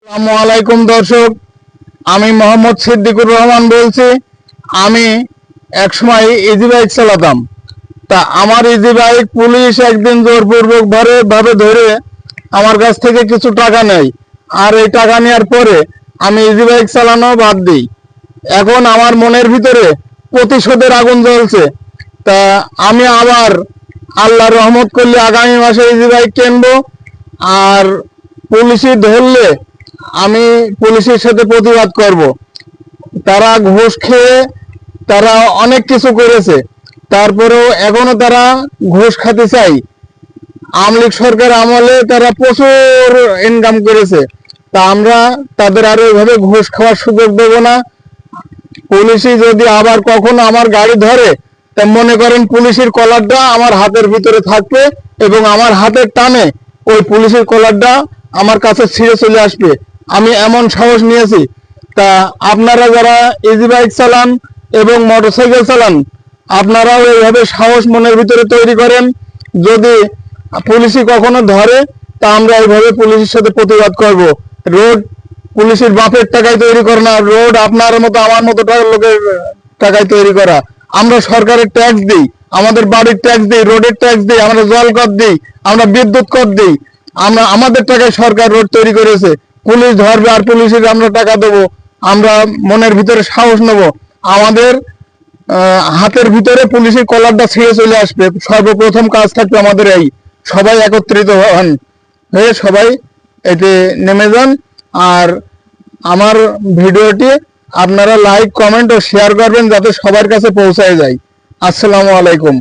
আসসালামু আলাইকুম দর্শক, আমি মোহাম্মদ সিদ্দিকুর রহমান বলছি। আমি একসময় ইজি বাইক চালাতাম। তা আমার ইজি বাইক পুলিশ একদিন জোরপূর্বক ভাবে ধরে আমার কাছ থেকে কিছু টাকা নেয়। আর এই টাকা নেওয়ার পরে আমি ইজি বাইক চালানো বাদ দিই। এখন আমার মনের ভিতরে প্রতিশোধের আগুন জ্বলছে। তা আমি আবার আল্লাহর রহমত করলে আগামী মাসে ইজি বাইক কিনবো। আর পুলিশে ধরলে আমি পুলিশের সাথে প্রতিবাদ করব। তারা ঘুষ খেয়ে তারা অনেক কিছু করেছে, তারপরেও এখনো তারা ঘুষ খেতে চাই। আওয়ামী লীগ সরকার আমলে তারা প্রচুর ইনকাম করেছে। তা আমরা তাদের আর ওইভাবে ঘুষ খাওয়ার সুযোগ দেব না। পুলিশই যদি আবার কখনো আমার গাড়ি ধরে, তা মনে করেন পুলিশের কলারটা আমার হাতের ভিতরে থাকবে এবং আমার হাতের টানে ওই পুলিশের কলারটা আমার কাছে ছিঁড়ে চলে আসবে। আমি এমন সাহস নিয়েছি। তা আপনারা যারা ইজি বাইক চালান এবং মোটরসাইকেল চালান, আপনারাও এইভাবে সাহস মনের ভিতরে তৈরি করেন। যদি পুলিশই কখনো ধরে, তা আমরা এইভাবে পুলিশের সাথে প্রতিবাদ করব। রোড পুলিশের বাপের টাকায় তৈরি করে না, রোড আপনার মতো আমার মতো লোকের টাকায় তৈরি করা। আমরা সরকারের ট্যাক্স দিই, আমাদের বাড়ির ট্যাক্স দিই, রোডের ট্যাক্স দিই, আমরা জল কর দিই, আমরা বিদ্যুৎ কর দিই। আমরা আমাদের টাকায় সরকার রোড তৈরি করেছে। পুলিশ ধরবে আর পুলিশের আমরা টাকা দেবো। আমরা মনের ভিতরে সাহস নেব, আমাদের হাতের ভিতরে পুলিশের কলারটা ছিঁড়ে চলে আসবে। সর্বপ্রথম কাজ থাকবে আমাদের এই। সবাই একত্রিত হন, হয়ে সবাই এতে নেমে যান। আর আমার ভিডিওটি আপনারা লাইক, কমেন্ট ও শেয়ার করবেন যাতে সবার কাছে পৌঁছায় যায়। আসসালামু আলাইকুম।